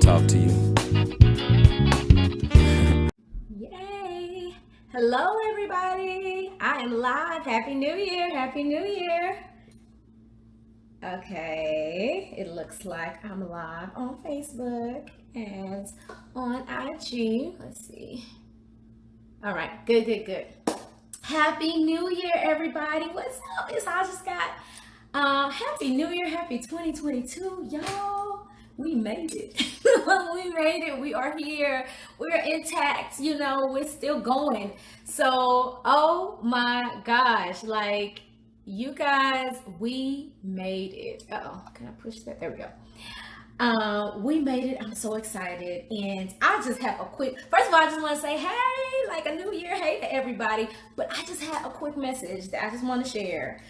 talk to you. Yay! Hello, everybody. I am live. Happy New Year. Happy New Year. Okay, it looks like I'm live on Facebook and on IG. Let's see. All right, good. Happy New Year, everybody. What's up? It's Haja Scott. Happy New Year. Happy 2022, y'all. We made it. We made it. We are here. We're intact. We're still going. So, oh my gosh, like, you guys, we made it. Uh-oh, can I push that? There we go. We made it. I'm so excited. And I just have first of all, I just want to say, hey, like a new year, hey to everybody. But I just had a quick message that I just want to share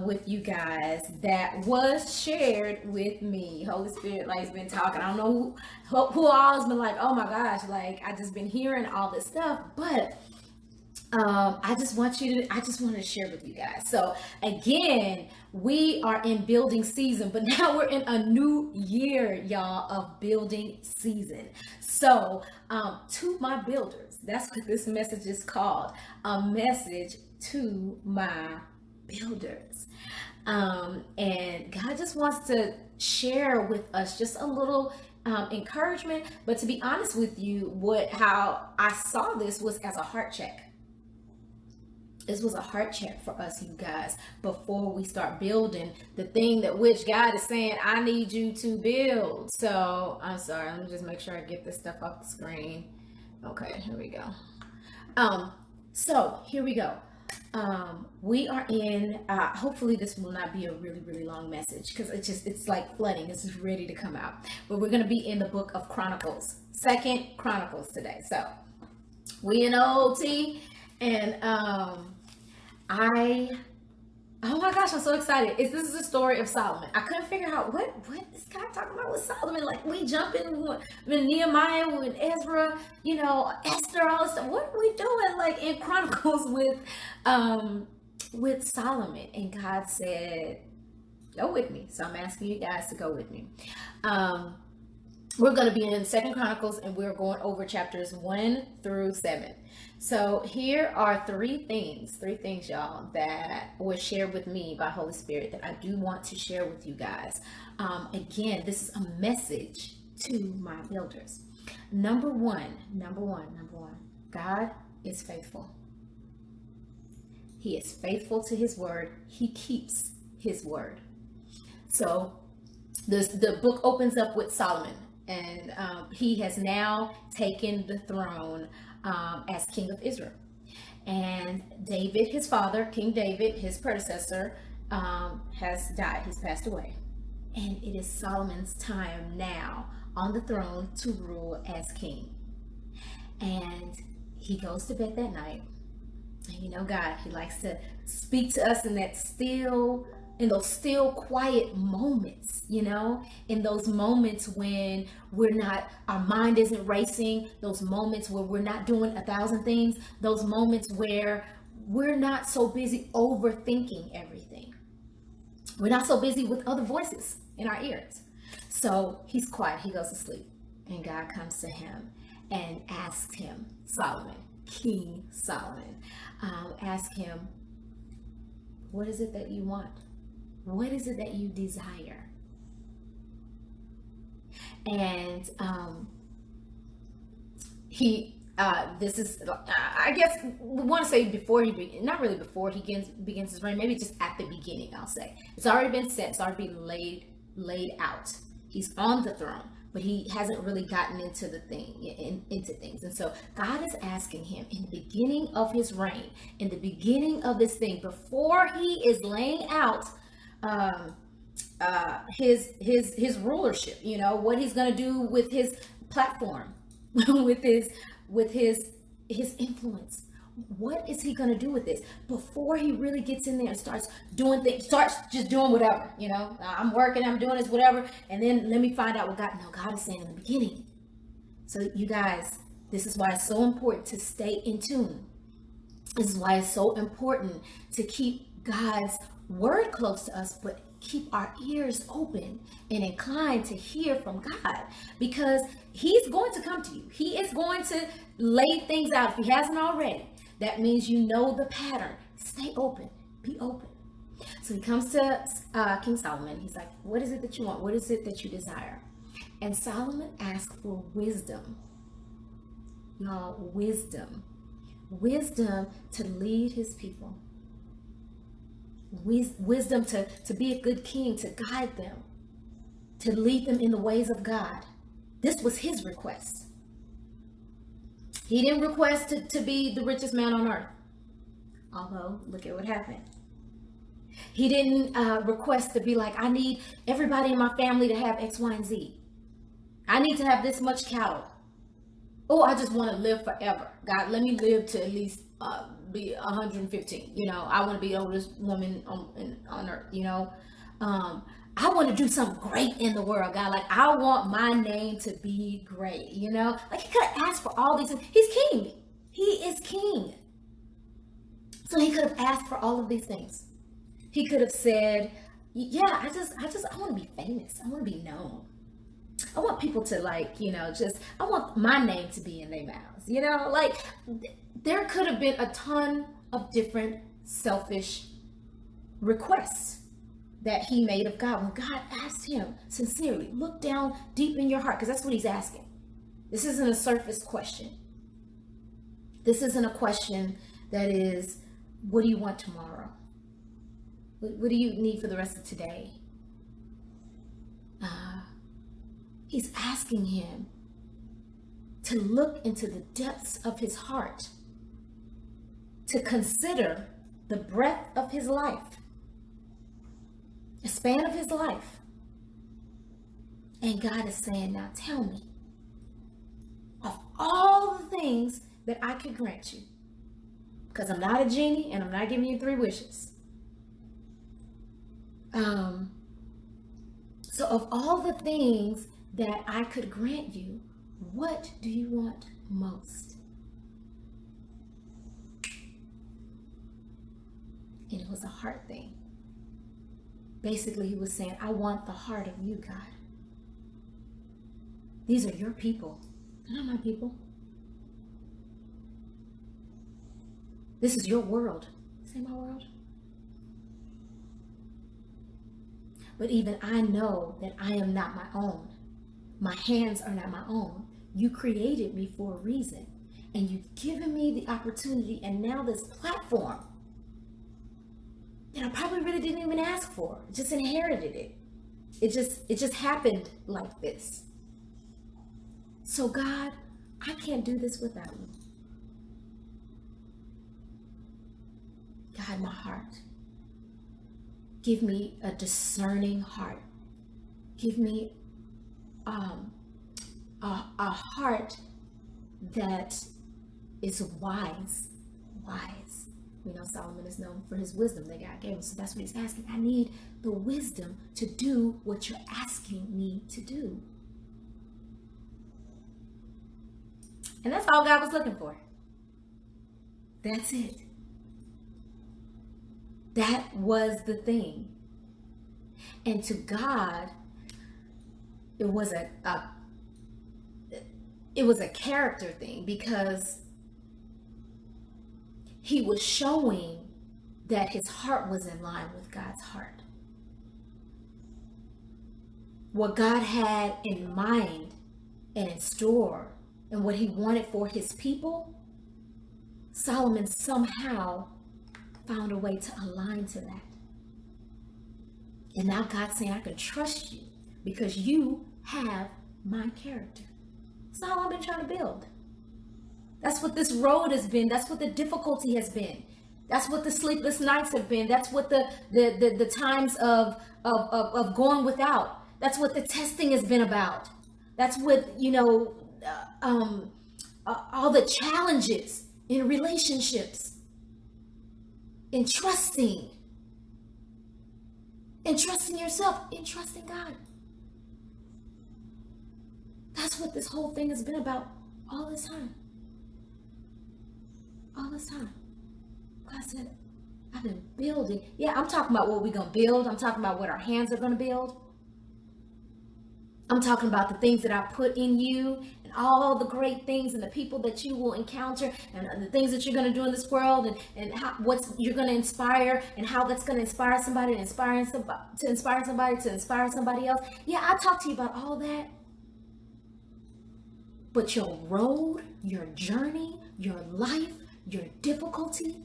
with you guys that was shared with me. Holy Spirit, like, has been talking. I don't know who all has been like, oh my gosh, like, I just been hearing all this stuff. But I just want to share with you guys. So again, we are in building season, but now we're in a new year, y'all, of building season. So to my builders, that's what this message is called, a message to my builders. And God just wants to share with us just a little encouragement. But to be honest with you, how I saw this was as a heart check. This was a heart check for us, you guys, before we start building the thing that which God is saying, I need you to build. So I'm sorry, let me just make sure I get this stuff off the screen. Okay, here we go. So here we go. We are in, hopefully this will not be a really long message, because it's like flooding. This is ready to come out. But we're going to be in the book of Chronicles, 2nd Chronicles today. So we in OT. And oh my gosh, I'm so excited. This is the story of Solomon. I couldn't figure out what is God talking about with Solomon. Like, we jump in with Nehemiah, with Ezra, Esther, all this stuff. What are we doing like in Chronicles with Solomon? And God said, go with me. So I'm asking you guys to go with me. We're going to be in 2nd Chronicles, and we're going over chapters 1 through 7. So here are three things, y'all, that were shared with me by Holy Spirit that I do want to share with you guys. Again, this is a message to my builders. Number one, God is faithful. He is faithful to his word. He keeps his word. So the book opens up with Solomon. And he has now taken the throne as king of Israel. And David, his father, King David, his predecessor, has died. He's passed away. And it is Solomon's time now on the throne to rule as king. And he goes to bed that night. And God, he likes to speak to us in those still quiet moments, in those moments when our mind isn't racing, those moments where we're not doing 1,000 things, those moments where we're not so busy overthinking everything. We're not so busy with other voices in our ears. So he's quiet, he goes to sleep, and God comes to him and asks him, Solomon, King Solomon, ask him, what is it that you want? What is it that you desire? And this is, I guess we want to say not really before he begins his reign, maybe just at the beginning, I'll say. It's already been set, it's already been laid out. He's on the throne, but he hasn't really gotten into into things. And so God is asking him in the beginning of his reign, in the beginning of this thing, before he is laying out his rulership, what he's going to do with his platform, with his influence. What is he going to do with this before he really gets in there and starts doing things, starts just doing whatever, I'm working, I'm doing this, whatever. And then let me find out what God is saying in the beginning. So you guys, this is why it's so important to stay in tune. This is why it's so important to keep God's word close to us, but keep our ears open and inclined to hear from God, because he's going to come to you. He is going to lay things out. If he hasn't already, that means you know the pattern. Stay open. Be open. So he comes to King Solomon. He's like, what is it that you want? What is it that you desire? And Solomon asked for wisdom. Y'all, wisdom. Wisdom to lead his people. Wisdom to be a good king, to guide them, to lead them in the ways of God. This was his request. He didn't request to be the richest man on earth. Although, look at what happened. He didn't request to be like, I need everybody in my family to have X, Y, and Z. I need to have this much cattle. Oh, I just want to live forever. God, let me live to at least be 115. You know, I want to be the oldest woman on earth. You know, I want to do something great in the world, God. Like, I want my name to be great. You know, like, he could have asked for all these things. He's king. He is king. So he could have asked for all of these things. He could have said, yeah, I want to be famous. I want to be known. I want people to, like, you know, I want my name to be in their mouths, you know, like, there could have been a ton of different selfish requests that he made of God. When God asked him sincerely, look down deep in your heart, because that's what he's asking. This isn't a surface question. This isn't a question that is, what do you want tomorrow? What do you need for the rest of today? He's asking him to look into the depths of his heart, to consider the breadth of his life, the span of his life. And God is saying, now tell me, of all the things that I could grant you, because I'm not a genie and I'm not giving you 3 wishes. So of all the things that I could grant you, what do you want most? And it was a heart thing. Basically, he was saying, I want the heart of you, God. These are your people. They're not my people. This is your world. This ain't my world. But even I know that I am not my own. My hands are not my own. You created me for a reason. And you've given me the opportunity, and now this platform that I probably really didn't even ask for. Just inherited it. It just happened like this. So God, I can't do this without you. God, my heart. Give me a discerning heart. Give me a heart that is wise. We know Solomon is known for his wisdom that God gave him. So that's what he's asking. I need the wisdom to do what you're asking me to do. And that's all God was looking for. That's it. That was the thing. And to God, it was a character thing, because he was showing that his heart was in line with God's heart. What God had in mind and in store and what he wanted for his people, Solomon somehow found a way to align to that. And now God's saying, I can trust you because you have my character. That's all I've been trying to build. That's what this road has been. That's what the difficulty has been. That's what the sleepless nights have been. That's what the times of going without. That's what the testing has been about. That's what, all the challenges in relationships, in trusting yourself, in trusting God. That's what this whole thing has been about all this time. All this time. God said, I've been building. Yeah, I'm talking about what we're going to build. I'm talking about what our hands are going to build. I'm talking about the things that I put in you and all the great things and the people that you will encounter and the things that you're going to do in this world and how, what's you're going to inspire and how that's going to inspire somebody to inspire somebody else. Yeah, I talk to you about all that. But your road, your journey, your life, your difficulty,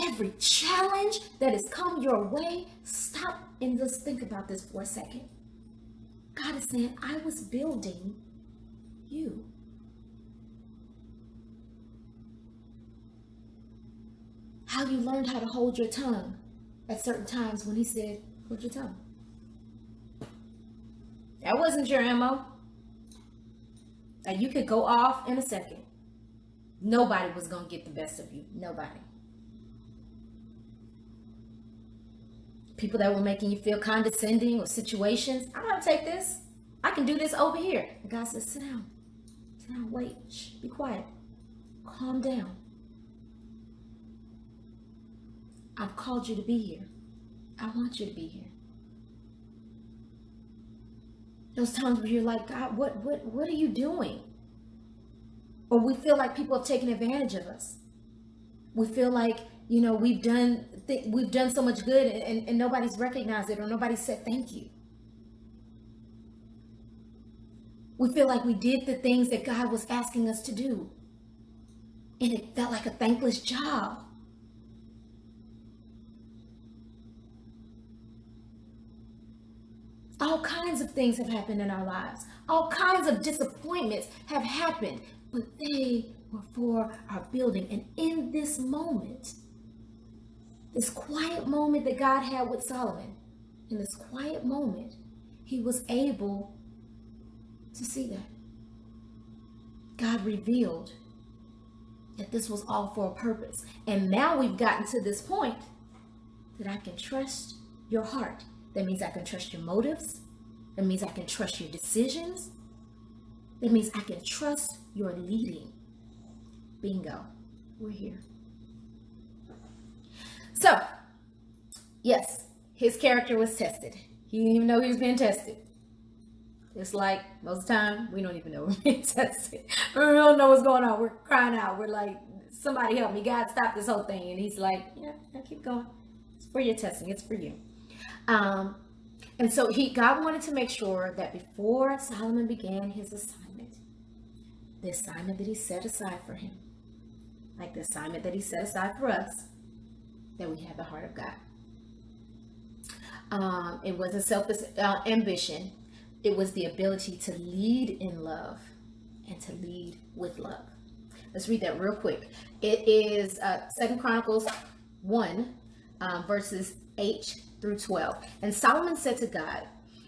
every challenge that has come your way, stop and just think about this for a second. God is saying, I was building you. How you learned how to hold your tongue at certain times when he said, hold your tongue. That wasn't your MO. And you could go off in a second. Nobody was going to get the best of you. Nobody. People that were making you feel condescending or situations. I know how to take this. I can do this over here. And God says, sit down. Sit down, wait. Shh, be quiet. Calm down. I've called you to be here. I want you to be here. Those times where you're like, God, what are you doing? Or we feel like people have taken advantage of us. We feel like, you know, we've done so much good and nobody's recognized it or nobody said thank you. We feel like we did the things that God was asking us to do. And it felt like a thankless job. All kinds of things have happened in our lives. All kinds of disappointments have happened, but they were for our building. And in this moment, this quiet moment that God had with Solomon, in this quiet moment, he was able to see that. God revealed that this was all for a purpose. And now we've gotten to this point that I can trust your heart. That means I can trust your motives. That means I can trust your decisions. That means I can trust your leading. Bingo. We're here. So, yes, his character was tested. He didn't even know he was being tested. It's like most of the time, we don't even know we're being tested. We don't know what's going on. We're crying out. We're like, somebody help me. God, stop this whole thing. And he's like, yeah, keep going. It's for your testing. It's for you. And so God wanted to make sure that before Solomon began his assignment, the assignment that he set aside for him, like the assignment that he set aside for us, that we have the heart of God. It wasn't selfish ambition. It was the ability to lead in love and to lead with love. Let's read that real quick. It is 2 Chronicles 1, verses 8 through 12. And Solomon said to God,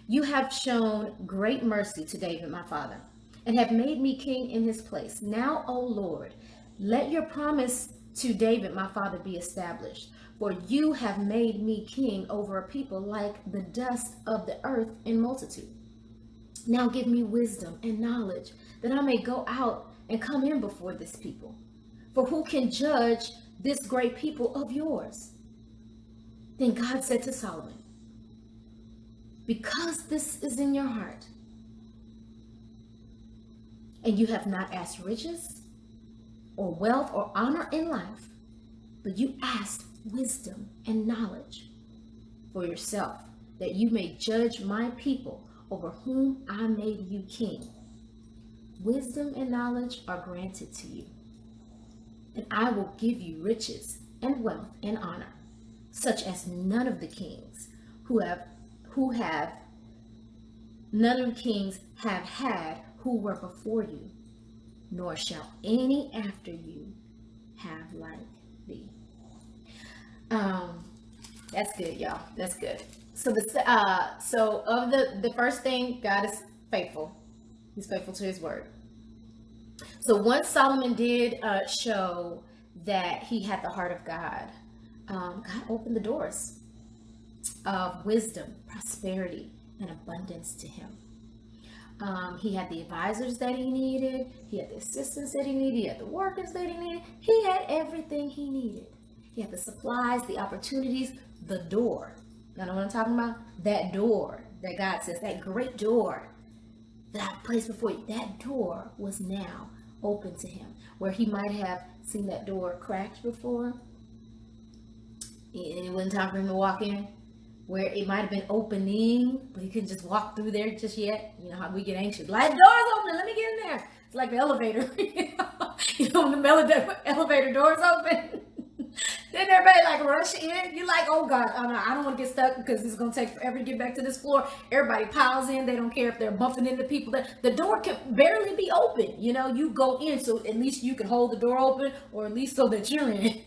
you have shown great mercy to David, my father, and have made me king in his place. Now, O Lord, let your promise to David, my father, be established. For you have made me king over a people like the dust of the earth in multitude. Now give me wisdom and knowledge that I may go out and come in before this people. For who can judge this great people of yours? Then God said to Solomon, because this is in your heart, and you have not asked riches or wealth or honor in life, but you asked wisdom and knowledge for yourself, that you may judge my people over whom I made you king. Wisdom and knowledge are granted to you, and I will give you riches and wealth and honor, such as none of the kings have had who were before you, nor shall any after you have like thee. That's good, y'all. That's good. So of the first thing, God is faithful. He's faithful to his word. So once Solomon did show that he had the heart of God, God opened the doors of wisdom, prosperity, and abundance to him. He had the advisors that he needed. He had the assistants that he needed. He had the workers that he needed. He had everything he needed. He had the supplies, the opportunities, the door. You know what I'm talking about? That door that God says, that great door that I placed before you, that door was now open to him. Where he might have seen that door cracked before, and it wasn't time for him to walk in. Where it might have been opening, but he couldn't just walk through there just yet. You know how we get anxious. Like, the door's open, let me get in there. It's like the elevator. When the elevator doors open, then everybody like rush in. You're like, oh God, I don't want to get stuck because it's going to take forever to get back to this floor. Everybody piles in. They don't care if they're bumping into people. The door can barely be open. You go in, so at least you can hold the door open, or at least so that you're in.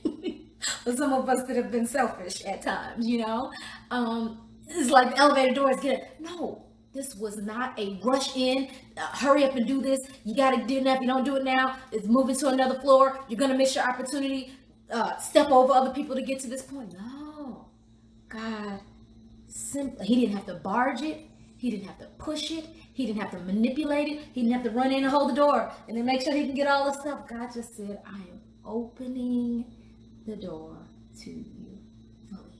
But some of us that have been selfish at times, it's like the elevator doors get. No, this was not a rush in, hurry up and do this. You got to do it now. If you don't do it now, it's moving to another floor. You're going to miss your opportunity. Step over other people to get to this point. No, God, simply, he didn't have to barge it. He didn't have to push it. He didn't have to manipulate it. He didn't have to run in and hold the door and then make sure he can get all the stuff. God just said, I am opening the door to you fully.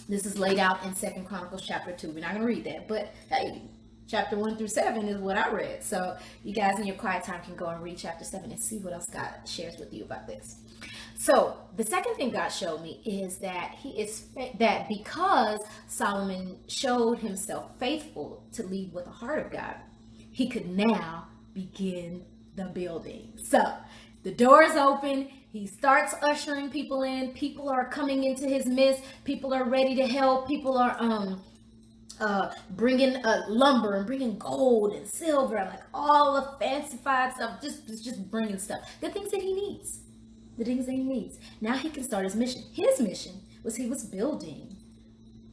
This is laid out in 2 Chronicles chapter 2. We're not going to read that, but hey, chapter 1 through 7 is what I read. So you guys in your quiet time can go and read chapter 7 and see what else God shares with you about this. So the second thing God showed me is that that because Solomon showed himself faithful to lead with the heart of God, he could now begin the building. So the door is open. He starts ushering people in. People are coming into his midst. People are ready to help. People are bringing lumber and bringing gold and silver, like all the fancified stuff. Just bringing stuff. The things that he needs. The things that he needs. Now he can start his mission. His mission was he was building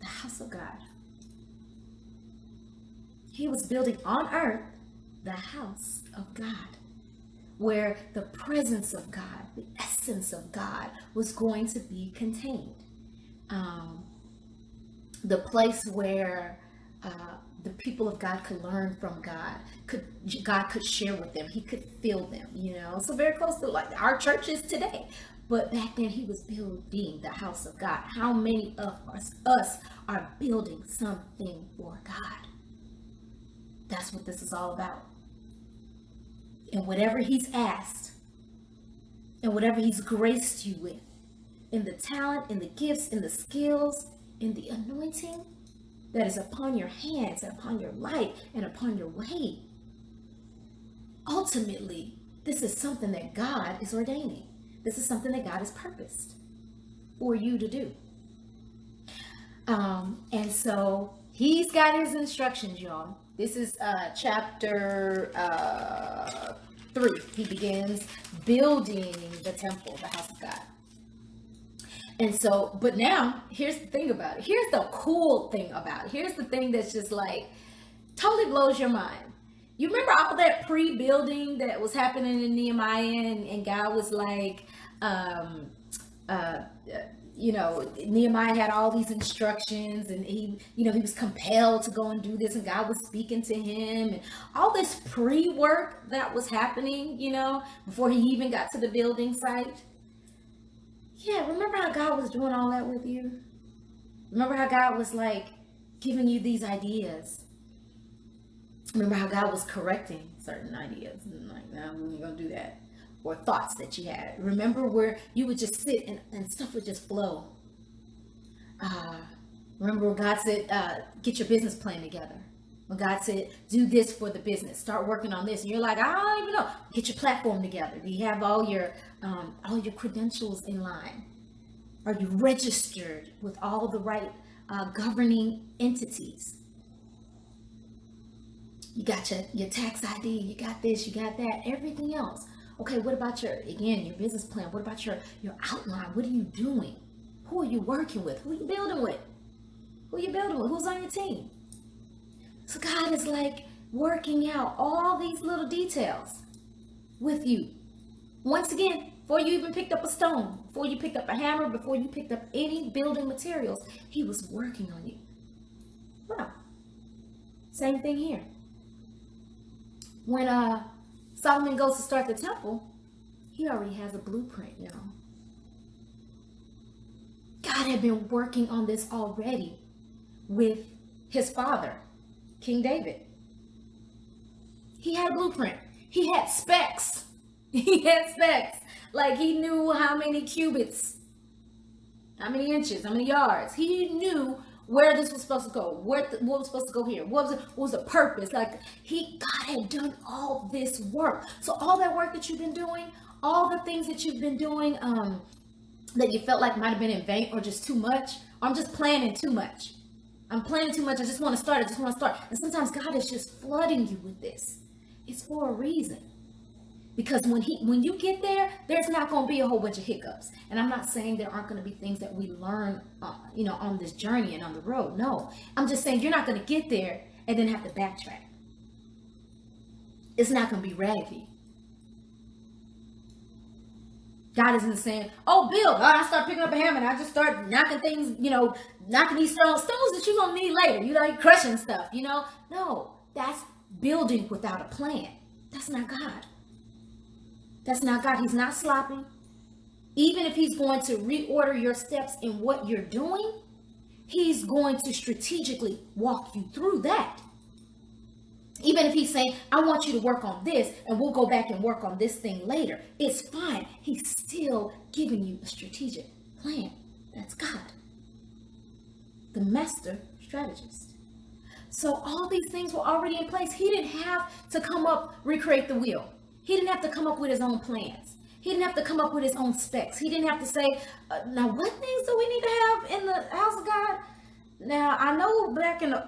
the house of God. He was building on earth the house of God, where the presence of God, the essence of God was going to be contained. The place where the people of God could learn from God, God could share with them, he could feel them, So very close to like our churches today. But back then he was building the house of God. How many of us are building something for God? That's what this is all about. And whatever he's asked, and whatever he's graced you with, in the talent, in the gifts, in the skills, in the anointing that is upon your hands, and upon your life, and upon your way, ultimately, this is something that God is ordaining. This is something that God has purposed for you to do. And so he's got his instructions, y'all. This is chapter 3. He begins building the temple, the house of God. And so, but now, here's the thing about it. Here's the cool thing about it. Here's the thing that's just like, totally blows your mind. You remember all that pre-building that was happening in Nehemiah, and God was like, Nehemiah had all these instructions, and he was compelled to go and do this, and God was speaking to him, and all this pre-work that was happening, before he even got to the building site. Yeah, remember how God was doing all that with you? Remember how God was like giving you these ideas? Remember how God was correcting certain ideas and like, no, we ain't gonna do that. Or thoughts that you had. Remember where you would just sit and stuff would just flow. Remember when God said, get your business plan together. When God said, do this for the business, start working on this. And you're like, I don't even know. Get your platform together. Do you have all your credentials in line? Are you registered with all the right governing entities? You got your tax ID, you got this, you got that, everything else. Okay, what about your business plan? What about your outline? What are you doing? Who are you working with? Who are you building with? Who's on your team? So God is like working out all these little details with you. Once again, before you even picked up a stone, before you picked up a hammer, before you picked up any building materials, he was working on you. Wow. Same thing here. When Solomon goes to start the temple, he already has a blueprint, you know. God had been working on this already with his father, King David. He had a blueprint. He had specs. He had specs. Like he knew how many cubits, how many inches, how many yards. He knew where this was supposed to go, what was supposed to go here, what was the purpose. Like God had done all this work. So all that work that you've been doing, all the things that you've been doing, that you felt like might have been in vain or just too much, or I'm just planning too much. I'm planning too much. I just want to start. And sometimes God is just flooding you with this. It's for a reason. Because when you get there, there's not going to be a whole bunch of hiccups. And I'm not saying there aren't going to be things that we learn, on this journey and on the road. No, I'm just saying you're not going to get there and then have to backtrack. It's not going to be raggy. God isn't saying, oh, Bill, I start picking up a hammer and I just start knocking things, knocking these stones that you're going to need later. You're crushing stuff, No, that's building without a plan. That's not God. That's not God. He's not sloppy. Even if he's going to reorder your steps in what you're doing, he's going to strategically walk you through that. Even if he's saying, I want you to work on this and we'll go back and work on this thing later. It's fine. He's still giving you a strategic plan. That's God, the master strategist. So all these things were already in place. He didn't have to recreate the wheel. He didn't have to come up with his own plans. He didn't have to come up with his own specs. He didn't have to say, now what things do we need to have in the house of God? Now, I know back in the,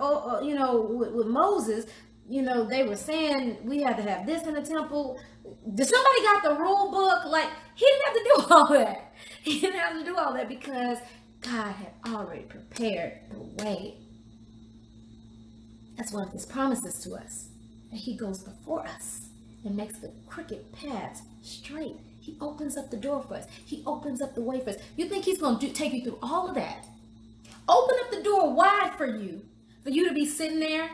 with Moses, they were saying we had to have this in the temple. Did somebody got the rule book? He didn't have to do all that. He didn't have to do all that because God had already prepared the way. That's one of his promises to us. And he goes before us and makes the crooked paths straight. He opens up the door for us. He opens up the way for us. You think he's going to take you through all of that? Open up the door wide for you to be sitting there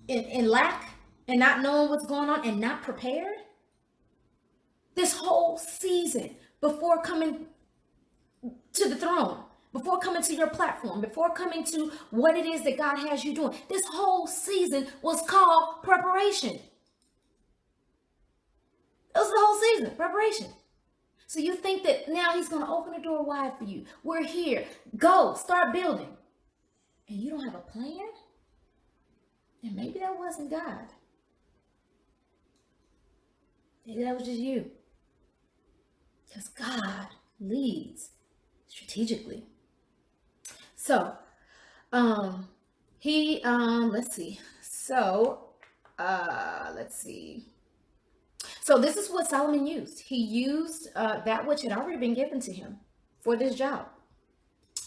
in lack and not knowing what's going on and not prepared? This whole season before coming to the throne, before coming to your platform, before coming to what it is that God has you doing, this whole season was called preparation. It was the whole season, preparation. So you think that now he's going to open the door wide for you. We're here. Go, start building. And you don't have a plan? And maybe that wasn't God. Maybe that was just you. Because God leads strategically. So, let's see. So this is what Solomon used. He used that which had already been given to him for this job.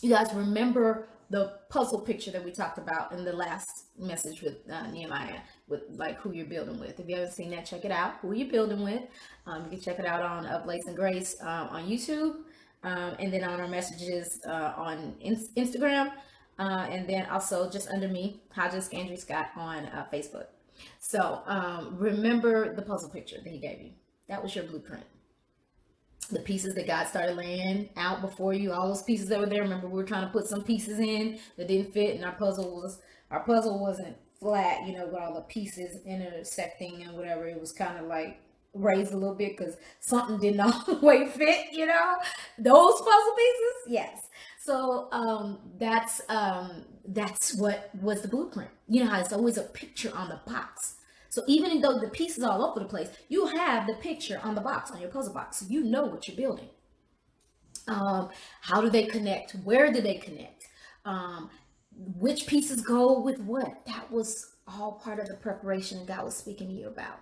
You guys remember the puzzle picture that we talked about in the last message with Nehemiah, with who you're building with. If you haven't seen that, check it out. Who you're building with. You can check it out on OfLaceandGrace on YouTube, and then on our messages on Instagram, and then also just under me, Haja Scott on Facebook. So remember the puzzle picture that he gave you. That was your blueprint. The pieces that God started laying out before you, all those pieces that were there. Remember, we were trying to put some pieces in that didn't fit, and our puzzle wasn't flat, with all the pieces intersecting and whatever. It was kind of raised a little bit because something didn't all the way fit, those puzzle pieces. Yes. So that's what was the blueprint. You know how it's always a picture on the box. So even though the pieces are all over the place, you have the picture on the box, on your puzzle box. So you know what you're building. How do they connect? Where do they connect? Which pieces go with what? That was all part of the preparation God was speaking to you about.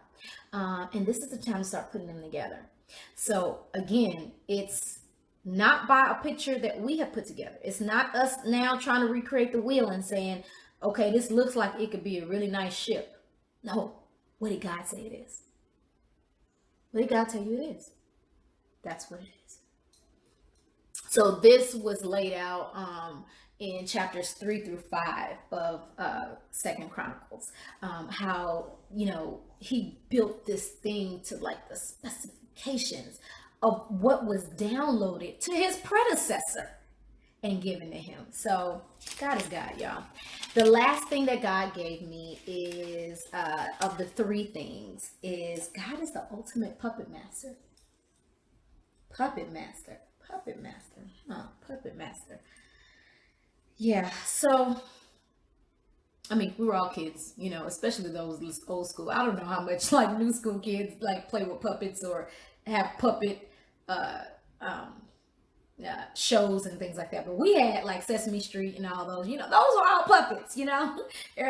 And this is the time to start putting them together. So again, it's not by a picture that we have put together. It's not us now trying to recreate the wheel and saying, okay, this looks like it could be a really nice ship. No. What did God say it is? What did God tell you it is? That's what it is. So this was laid out in chapters 3 through 5 of Second Chronicles, how, you know, he built this thing to like the specifications of what was downloaded to his predecessor and given to him. So God is God, y'all. The last thing that God gave me is of the 3 things is God is the ultimate puppet master. Puppet master. Puppet master. Puppet master. Yeah. So I mean, we were all kids, you know, especially those old school. I don't know how much like new school kids like play with puppets or have puppet uh um shows and things like that. But we had like Sesame Street and all those, you know, those were all puppets, you know.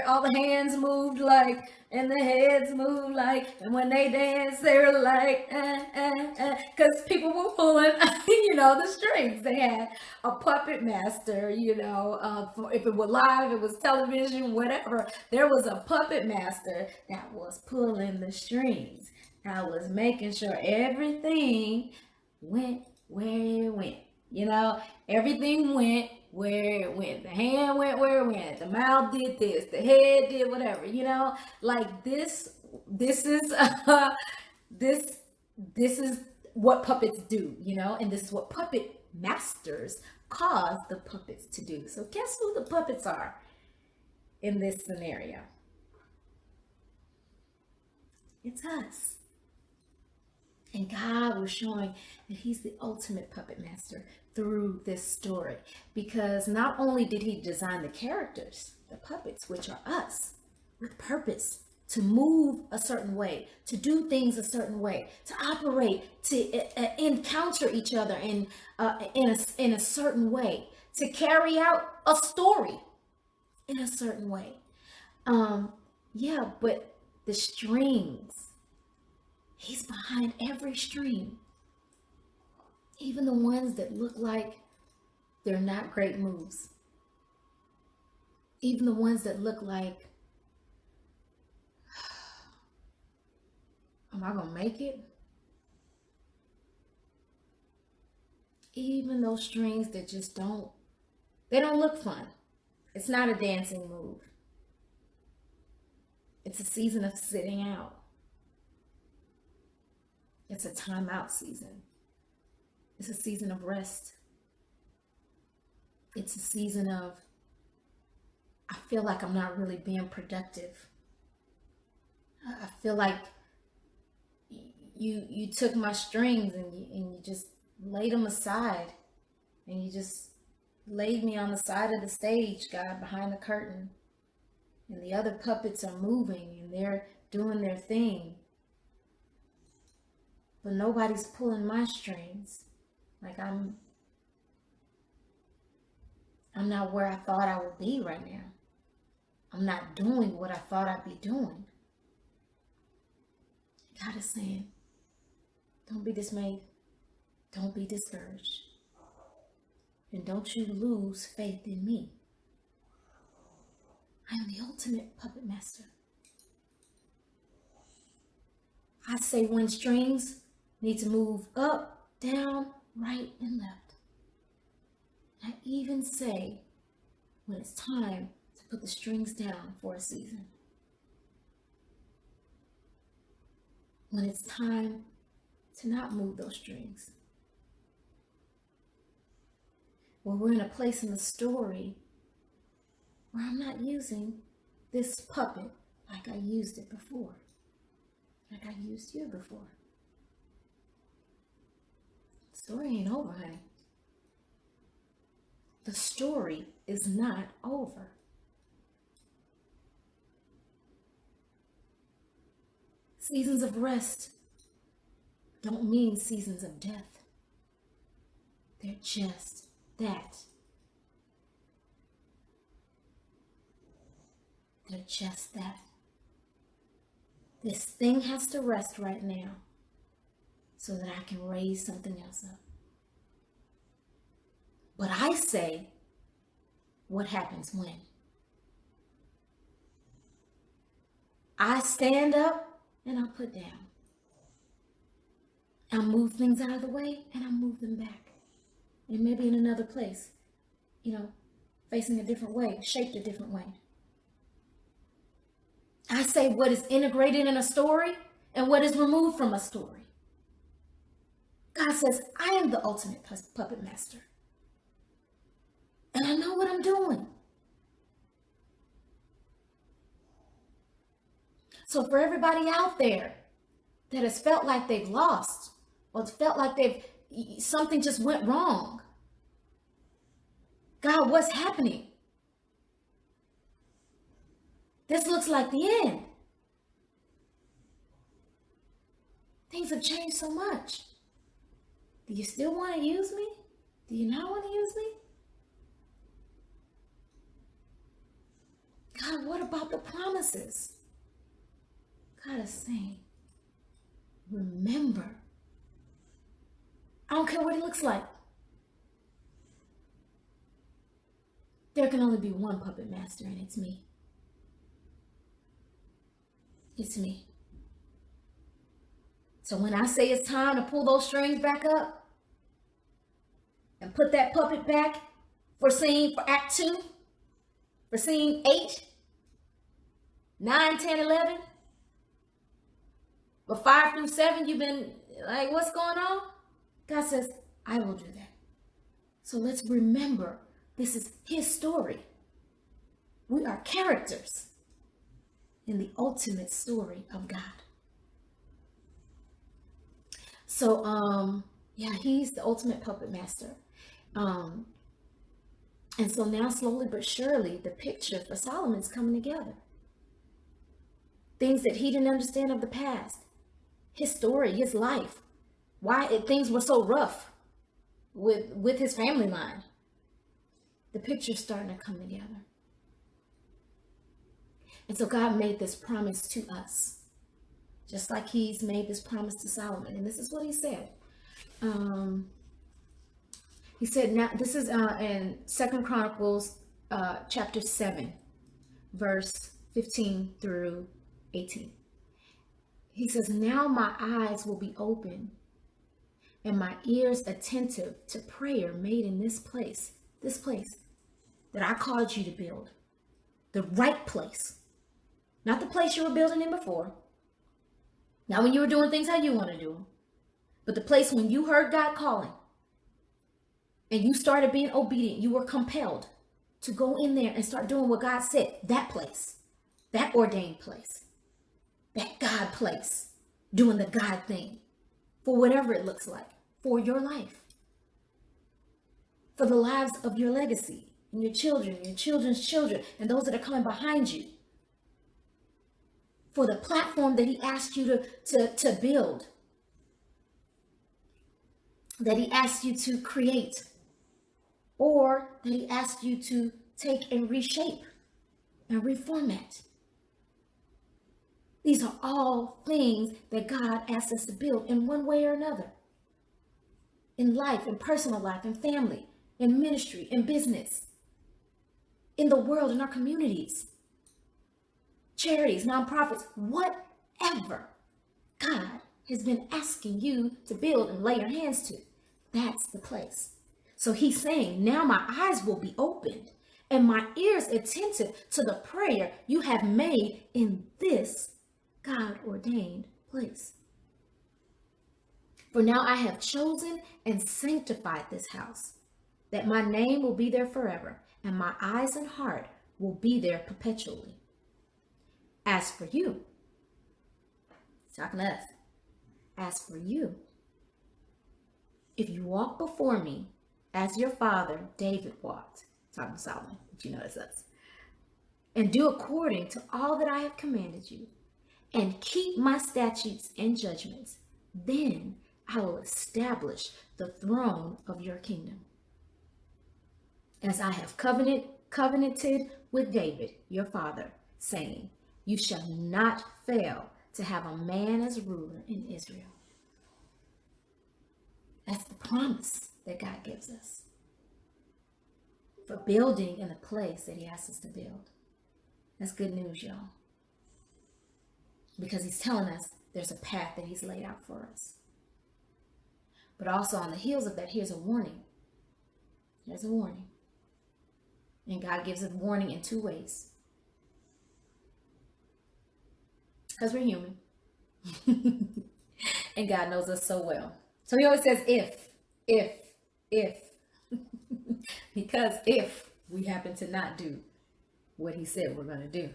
All the hands moved like, and the heads moved like, and when they danced, they were like, because people were pulling, you know, the strings. They had a puppet master, you know, if it was live, it was television, whatever. There was a puppet master that was pulling the strings. I was making sure everything went where it went. You know, everything went where it went. The hand went where it went. The mouth did this. The head did whatever. You know, like this is this is what puppets do. You know, and this is what puppet masters cause the puppets to do. So guess who the puppets are in this scenario? It's us. And God was showing that he's the ultimate puppet master through this story. Because not only did he design the characters, the puppets, which are us, with purpose, to move a certain way, to do things a certain way, to operate, to encounter each other in a certain way, to carry out a story in a certain way. Yeah, but the strings, he's behind every string. Even the ones that look like they're not great moves. Even the ones that look like, am I gonna make it? Even those strings that just don't look fun. It's not a dancing move. It's a season of sitting out. It's a timeout season. It's a season of rest. It's a season of, I feel like I'm not really being productive. I feel like you took my strings and you just laid them aside, and you just laid me on the side of the stage, God, behind the curtain. And the other puppets are moving and they're doing their thing. But nobody's pulling my strings. Like I'm not where I thought I would be right now. I'm not doing what I thought I'd be doing. God is saying, don't be dismayed. Don't be discouraged. And don't you lose faith in me. I am the ultimate puppet master. I say when strings need to move up, down, right, and left. I even say when it's time to put the strings down for a season. When it's time to not move those strings. When we're in a place in the story where I'm not using this puppet like I used it before. Like I used you before. The story ain't over, honey. The story is not over. Seasons of rest don't mean seasons of death. They're just that. They're just that. This thing has to rest right now so that I can raise something else up. But I say, what happens when? I stand up and I put down. I move things out of the way and I move them back. And maybe in another place, you know, facing a different way, shaped a different way. I say what is integrated in a story and what is removed from a story. God says, I am the ultimate puppet master. And I know what I'm doing. So for everybody out there that has felt like they've lost, or felt like something just went wrong, God, what's happening? This looks like the end. Things have changed so much. Do you still want to use me? Do you not want to use me? God, what about the promises? God is saying, remember. I don't care what it looks like. There can only be one puppet master, and it's me. It's me. So when I say it's time to pull those strings back up and put that puppet back for Act 2, for scene 8, 9, 10, 11, but 5 through 7, you've been like, what's going on? God says, I will do that. So let's remember, this is his story. We are characters in the ultimate story of God. So, yeah, he's the ultimate puppet master. And so now slowly but surely, the picture for Solomon's coming together. Things that he didn't understand of the past. His story, his life. Things were so rough with his family line. The picture's starting to come together. And so God made this promise to us. Just like he's made this promise to Solomon. And this is what he said. He said, now this is in 2 Chronicles chapter 7, verse 15 through 18. He says, now my eyes will be open and my ears attentive to prayer made in this place that I called you to build. The right place. Not the place you were building in before. Not when you were doing things how you want to do them. But the place when you heard God calling and you started being obedient, you were compelled to go in there and start doing what God said. That place, that ordained place, that God place, doing the God thing for whatever it looks like, for your life, for the lives of your legacy and your children, your children's children, and those that are coming behind you. For the platform that he asked you to build, that he asked you to create, or that he asked you to take and reshape and reformat. These are all things that God asks us to build in one way or another. In life, in personal life, in family, in ministry, in business, in the world, in our communities. Charities, nonprofits, whatever God has been asking you to build and lay your hands to, that's the place. So he's saying, now my eyes will be opened and my ears attentive to the prayer you have made in this God-ordained place. For now I have chosen and sanctified this house, that my name will be there forever, and my eyes and heart will be there perpetually. As for you, talking to us, as for you, if you walk before me as your father David walked, talking to Solomon, but you know it's us, and do according to all that I have commanded you, and keep my statutes and judgments, then I will establish the throne of your kingdom. As I have covenanted with David, your father, saying, you shall not fail to have a man as ruler in Israel. That's the promise that God gives us for building in the place that he asks us to build. That's good news, y'all. Because he's telling us there's a path that he's laid out for us. But also on the heels of that, here's a warning. There's a warning. And God gives a warning in two ways. Because we're human. And God knows us so well. So he always says, if. Because if we happen to not do what he said we're going to do,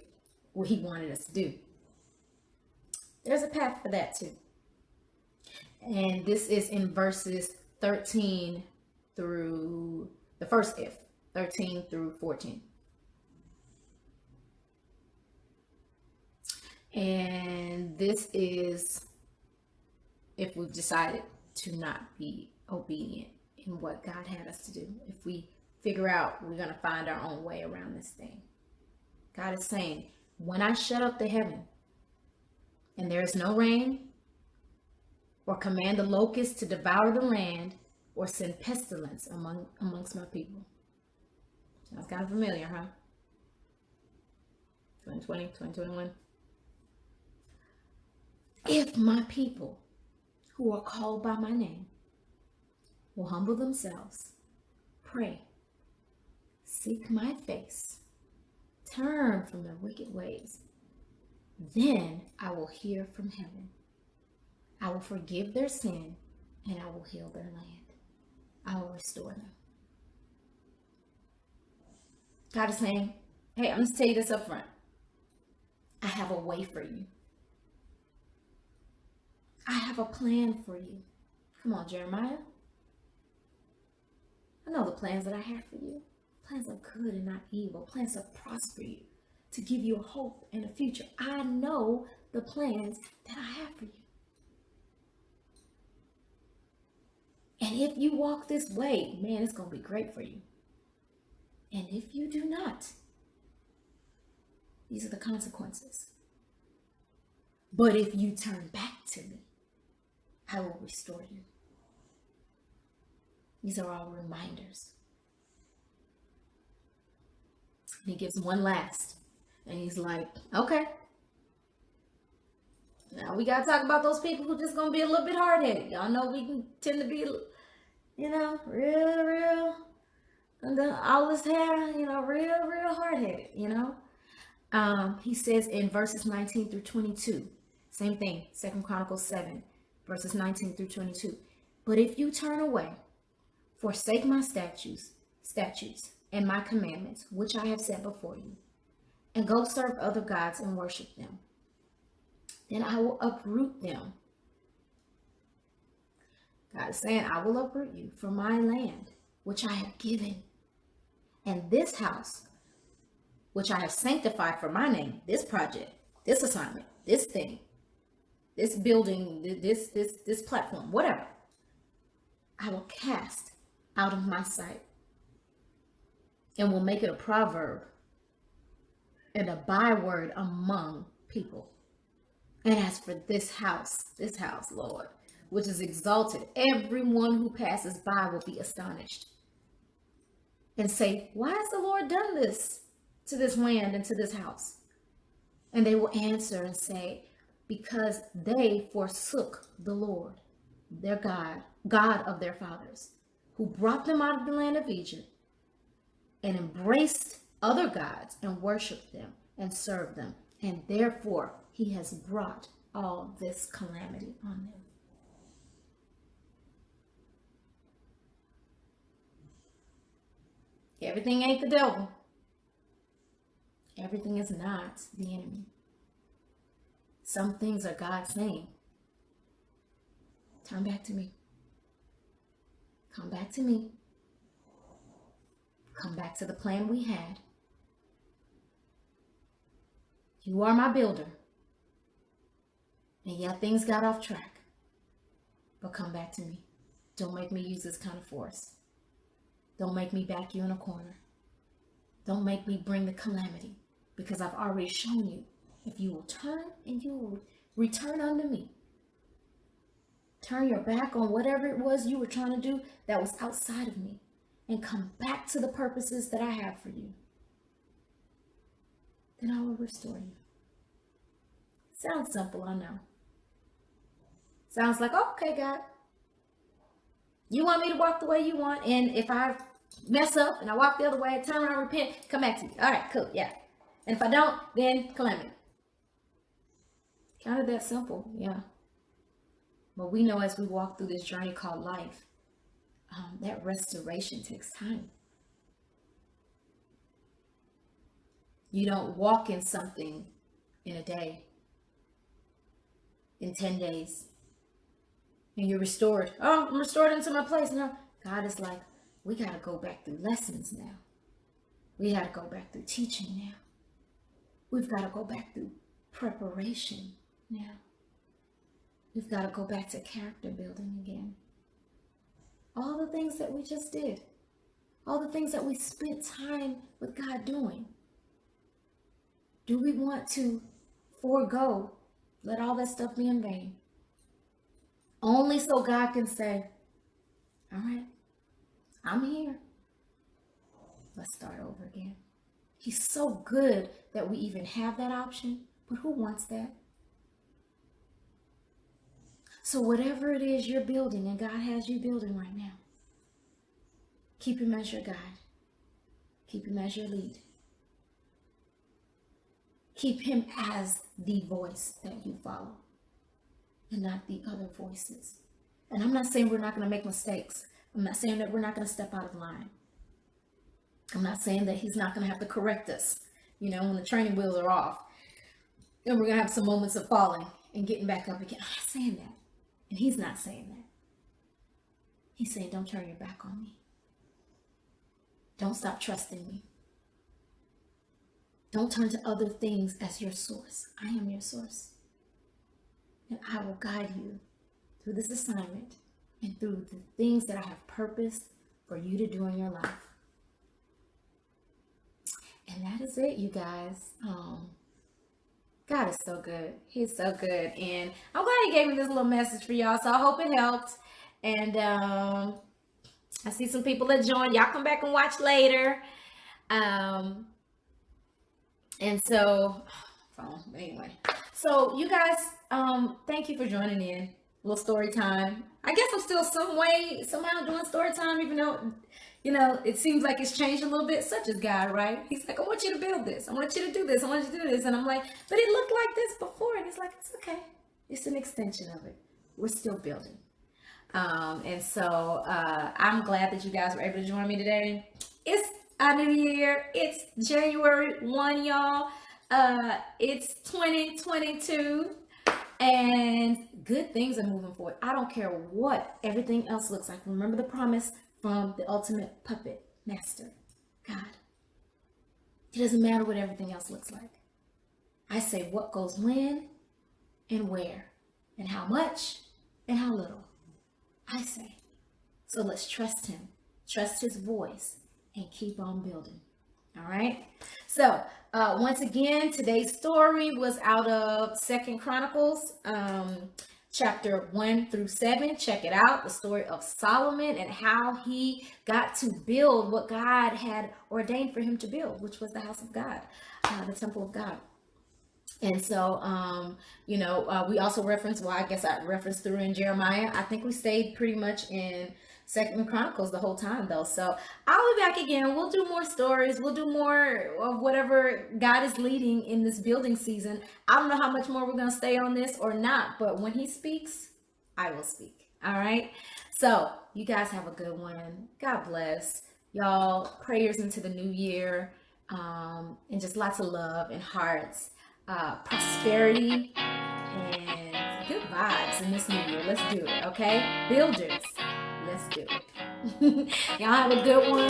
what he wanted us to do, there's a path for that too. And this is in verses 13 through the first if, 13 through 14. And this is if we've decided to not be obedient in what God had us to do. If we figure out we're going to find our own way around this thing. God is saying, when I shut up the heaven and there is no rain, or command the locusts to devour the land, or send pestilence amongst my people. Sounds kind of familiar, huh? 2020, 2021. If my people who are called by my name will humble themselves, pray, seek my face, turn from their wicked ways, then I will hear from heaven. I will forgive their sin and I will heal their land. I will restore them. God is saying, hey, I'm going to tell you this up front. I have a way for you. I have a plan for you. Come on, Jeremiah. I know the plans that I have for you. Plans of good and not evil. Plans to prosper you. To give you a hope and a future. I know the plans that I have for you. And if you walk this way, man, it's going to be great for you. And if you do not, these are the consequences. But if you turn back to me, I will restore you. These are all reminders. He gives one last. And he's like, okay. Now we got to talk about those people who just going to be a little bit hard-headed. Y'all know we can tend to be, real. And then all this hair, real hard-headed, He says in verses 19 through 22, same thing, 2 Chronicles 7, verses 19 through 22. But if you turn away, forsake my statutes, and my commandments, which I have set before you, and go serve other gods and worship them, then I will uproot them. God is saying, I will uproot you from my land, which I have given. And this house, which I have sanctified for my name, this project, this assignment, this thing, this building, this platform, whatever, I will cast out of my sight and will make it a proverb and a byword among people. And as for this house, Lord, which is exalted, everyone who passes by will be astonished and say, why has the Lord done this to this land and to this house? And they will answer and say, because they forsook the Lord, their God of their fathers, who brought them out of the land of Egypt, and embraced other gods and worshiped them and served them. And therefore, he has brought all this calamity on them. Everything ain't the devil. Everything is not the enemy. Some things are God saying, turn back to me. Come back to me. Come back to the plan we had. You are my builder. And yeah, things got off track. But come back to me. Don't make me use this kind of force. Don't make me back you in a corner. Don't make me bring the calamity. Because I've already shown you. If you will turn and you will return unto me. Turn your back on whatever it was you were trying to do that was outside of me. And come back to the purposes that I have for you. Then I will restore you. Sounds simple, I know. Sounds like, okay, God. You want me to walk the way you want. And if I mess up and I walk the other way, turn around, repent, come back to you. All right, cool, yeah. And if I don't, then calamity. Kind of that simple, yeah. But we know as we walk through this journey called life, that restoration takes time. You don't walk in something in a day, in 10 days, and you're restored. Oh, I'm restored into my place. No, God is like, we got to go back through lessons now. We got to go back through teaching now. We've got to go back through preparation now. We've got to go back to character building again. All the things that we just did. All the things that we spent time with God doing. Do we want to forego, let all that stuff be in vain? Only so God can say, all right, I'm here. Let's start over again. He's so good that we even have that option, but who wants that? So whatever it is you're building and God has you building right now, keep him as your guide. Keep him as your lead. Keep him as the voice that you follow and not the other voices. And I'm not saying we're not going to make mistakes. I'm not saying that we're not going to step out of line. I'm not saying that he's not going to have to correct us, when the training wheels are off. And we're going to have some moments of falling and getting back up again. I'm not saying that. And he's not saying that. He's saying, don't turn your back on me. Don't stop trusting me. Don't turn to other things as your source. I am your source. And I will guide you through this assignment and through the things that I have purposed for you to do in your life. And that is it, you guys. God is so good. He's so good. And I'm glad he gave me this little message for y'all. So I hope it helped. And I see some people that joined. Y'all come back and watch later. And so, anyway. So you guys, thank you for joining in. A little story time. I guess I'm still somehow doing story time, even though, it seems like it's changed a little bit. Such as God, right? He's like, I want you to build this. I want you to do this. I want you to do this. And I'm like, but it looked like this before. And he's like, it's okay. It's an extension of it. We're still building. And so I'm glad that you guys were able to join me today. It's a new year. It's January 1, y'all. It's 2022. And good things are moving forward. I don't care what everything else looks like. Remember the promise from the ultimate puppet master, God. It doesn't matter what everything else looks like. I say what goes when and where and how much and how little. I say. So let's trust him, trust his voice, and keep on building. All right. So once again, today's story was out of 2 Chronicles, chapter 1-7. Check it out. The story of Solomon and how he got to build what God had ordained for him to build, which was the house of God, the temple of God. And so, we also referenced, I referenced through in Jeremiah. I think we stayed pretty much in 2 Chronicles the whole time, though. So I'll be back again. We'll do more stories. We'll do more of whatever God is leading in this building season. I don't know how much more we're going to stay on this or not, but when he speaks, I will speak. All right. So you guys have a good one. God bless y'all. Prayers into the new year, and just lots of love and hearts, prosperity, and good vibes in this new year. Let's do it. Okay. Builders. Let's do it. Y'all have a good one.